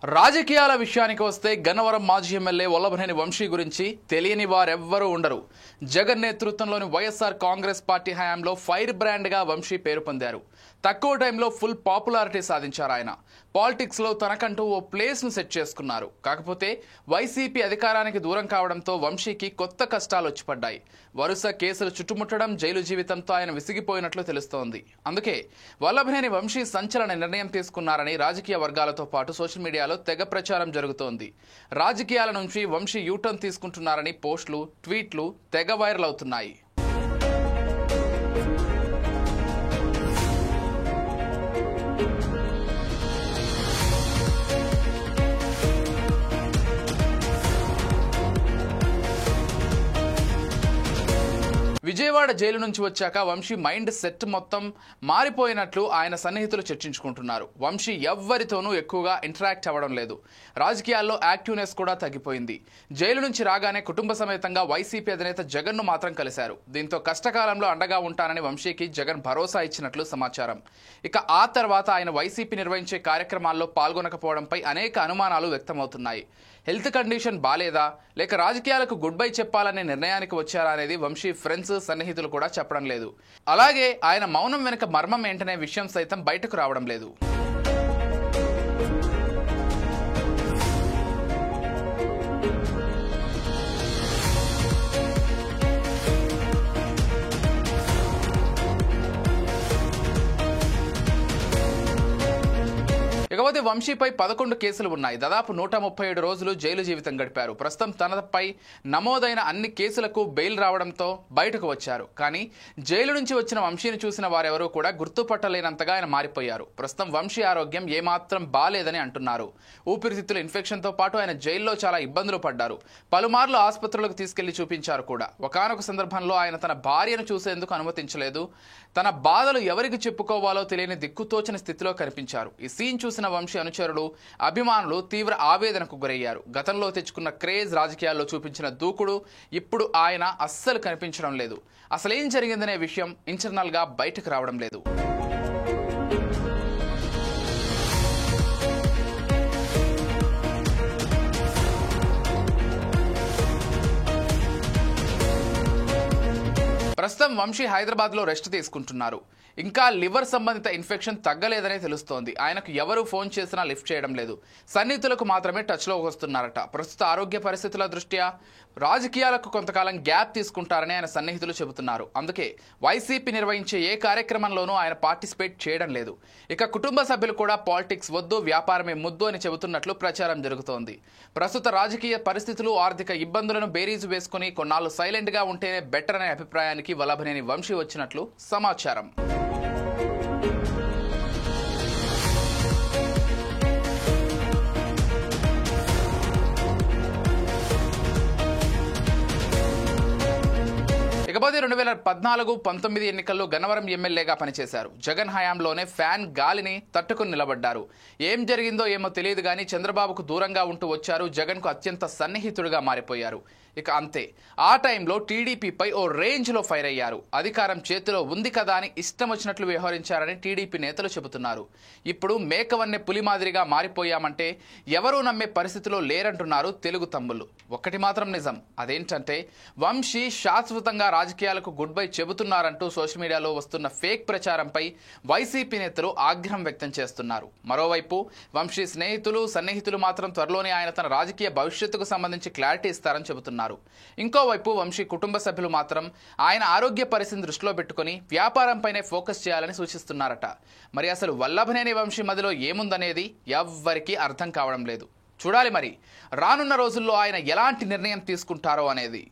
రాజకీయాల విషయానికి వస్తే గన్నవరం మాజీ ఎమ్మెల్యే వల్లభనేని వంశీ గురించి తెలియని వారెవ్వరూ ఉండరు. జగన్ నేతృత్వంలోని వైఎస్ఆర్ కాంగ్రెస్ పార్టీ హయాంలో ఫైర్ బ్రాండ్ గా వంశీ పేరు పొందారు. తక్కువ టైంలో ఫుల్ పాపులారిటీ సాధించారు. ఆయన పాలిటిక్స్ లో తనకంటూ ఓ ప్లేస్ ను సెట్ చేసుకున్నారు. కాకపోతే వైసీపీ అధికారానికి దూరం కావడంతో వంశీకి కొత్త కష్టాలు వచ్చిపడ్డాయి. వరుస కేసులు చుట్టుముట్టడం, జైలు జీవితంతో ఆయన విసిగిపోయినట్లు తెలుస్తోంది. అందుకే వల్లభనేని వంశీ సంచలన నిర్ణయం తీసుకున్నారని రాజకీయ వర్గాలతో పాటు సోషల్ మీడియాలో తెగ ప్రచారం జరుగుతోంది. రాజకీయాల నుంచి వంశీ యూటర్న్ తీసుకుంటున్నారని పోస్టులు, ట్వీట్లు తెగ వైరల్ అవుతున్నాయి. విజయవాడ జైలు నుంచి వచ్చాక వంశీ మైండ్ సెట్ మొత్తం మారిపోయినట్లు ఆయన సన్నిహితులు చర్చించుకుంటున్నారు. వంశీ ఎవ్వరితోనూ ఎక్కువగా ఇంటరాక్ట్ అవ్వడం లేదు. రాజకీయాల్లో యాక్టివ్నెస్ కూడా తగ్గిపోయింది. జైలు నుంచి రాగానే కుటుంబ సమేతంగా వైసీపీ అధినేత జగన్ను మాత్రం కలిశారు. దీంతో కష్టకాలంలో అండగా ఉంటానని వంశీకి జగన్ భరోసా ఇచ్చినట్లు సమాచారం. ఇక ఆ తర్వాత ఆయన వైసీపీ నిర్వహించే కార్యక్రమాల్లో పాల్గొనకపోవడంపై అనేక అనుమానాలు వ్యక్తమవుతున్నాయి. హెల్త్ కండిషన్ బాలేదా, లేక రాజకీయాలకు గుడ్ బై చెప్పాలనే నిర్ణయానికి వచ్చారా అనేది వంశీ ఫ్రెండ్స్, సన్నిహితులు కూడా చెప్పడం లేదు. అలాగే ఆయన మౌనం వెనుక మర్మం ఏంటనే విషయం సైతం బయటకు రావడం లేదు. ఇకపోతే వంశీపై 11 కేసులు ఉన్నాయి. దాదాపు 137 రోజులు జైలు జీవితం గడిపారు. ప్రస్తుతం తనపై నమోదైన అన్ని కేసులకు బెయిల్ రావడంతో బయటకు వచ్చారు. కానీ జైలు నుంచి వచ్చిన వంశీని చూసిన వారెవరూ కూడా గుర్తుపట్టలేనంతగా ఆయన మారిపోయారు. ప్రస్తుతం వంశీ ఆరోగ్యం ఏమాత్రం బాలేదని అంటున్నారు. ఊపిరితిత్తుల ఇన్ఫెక్షన్తో పాటు ఆయన జైల్లో చాలా ఇబ్బందులు పడ్డారు. పలుమార్లు ఆసుపత్రులకు తీసుకెళ్లి చూపించారు కూడా. ఒకానొక సందర్భంలో ఆయన తన భార్యను చూసేందుకు అనుమతించలేదు. తన బాధలు ఎవరికి చెప్పుకోవాలో తెలియని దిక్కుతోచని స్థితిలో కనిపించారు. ఈ సీన్ చూసిన వంశీ అనుచరులు, అభిమానులు తీవ్ర ఆవేదనకు గురయ్యారు. గతంలో తెచ్చుకున్న క్రేజ్, రాజకీయాల్లో చూపించిన దూకుడు ఇప్పుడు ఆయన అస్సలు కనిపించడం లేదు. అసలేం జరిగిందనే విషయం ఇంటర్నల్ గా బయటకు రావడం లేదు. ప్రస్తుతం వంశీ హైదరాబాద్ లో రెస్ట్ తీసుకుంటున్నారు. ఇంకా లివర్ సంబంధిత ఇన్ఫెక్షన్ తగ్గలేదనే తెలుస్తోంది. ఆయనకు ఎవరు ఫోన్ చేసినా లిఫ్ట్ చేయడం లేదు. సన్నిహితులకు మాత్రమే టచ్ లో వస్తున్నారట. ప్రస్తుత ఆరోగ్య పరిస్థితుల దృష్ట్యా రాజకీయాలకు కొంతకాలం గ్యాప్ తీసుకుంటారని ఆయన సన్నిహితులు చెబుతున్నారు. అందుకే వైసీపీ నిర్వహించే ఏ కార్యక్రమంలోనూ ఆయన పార్టిసిపేట్ చేయడం లేదు. ఇక కుటుంబ సభ్యులు కూడా పాలిటిక్స్ వద్దు, వ్యాపారమే ముద్దు అని చెబుతున్నట్లు ప్రచారం జరుగుతోంది. ప్రస్తుత రాజకీయ పరిస్థితులు, ఆర్థిక ఇబ్బందులను బేరీజు వేసుకుని కొన్నాళ్ళు సైలెంట్ గా ఉంటేనే బెటర్ అనే అభిప్రాయానికి వల్లభనేని వంశీ వచ్చినట్లు సమాచారం. ఇకపోతే 2014-19 ఎన్నికల్లో గన్నవరం ఎమ్మెల్యేగా పనిచేశారు. జగన్ హయాంలోనే ఫ్యాన్ గాలిని తట్టుకుని నిలబడ్డారు. ఏం జరిగిందో ఏమో తెలియదు కానీ చంద్రబాబుకు దూరంగా ఉంటూ వచ్చారు. జగన్ కు అత్యంత సన్నిహితుడిగా మారిపోయారు. ఇక అంతే, ఆ టైంలో టీడీపీపై ఓ రేంజ్ లో ఫైర్ అయ్యారు. అధికారం చేతిలో ఉంది కదా అని ఇష్టం వచ్చినట్లు వ్యవహరించారని టీడీపీ నేతలు చెబుతున్నారు. ఇప్పుడు మేకవన్నె పులి మాదిరిగా మారిపోయామంటే ఎవరూ నమ్మే పరిస్థితిలో లేరంటున్నారు తెలుగు తమ్ముళ్ళు. ఒక్కటి మాత్రం నిజం, అదేంటంటే వంశీ శాశ్వతంగా రాజకీయాలకు గుడ్ బై చెబుతున్నారంటూ సోషల్ మీడియాలో వస్తున్న ఫేక్ ప్రచారంపై వైసీపీ నేతలు ఆగ్రహం వ్యక్తం చేస్తున్నారు. మరోవైపు వంశీ స్నేహితులు, సన్నిహితులు మాత్రం త్వరలోనే ఆయన తన రాజకీయ భవిష్యత్తుకు సంబంధించి క్లారిటీ ఇస్తారని చెబుతున్నారు. ఇంకోవైపు వంశీ కుటుంబ సభ్యులు మాత్రం ఆయన ఆరోగ్య పరిస్థితిని దృష్టిలో పెట్టుకుని వ్యాపారంపైనే ఫోకస్ చేయాలని సూచిస్తున్నారట. మరి అసలు వల్లభనేని వంశీ మదిలో ఏముందనేది ఎవ్వరికీ అర్థం కావడం లేదు. చూడాలి మరి రానున్న రోజుల్లో ఆయన ఎలాంటి నిర్ణయం తీసుకుంటారో అనేది.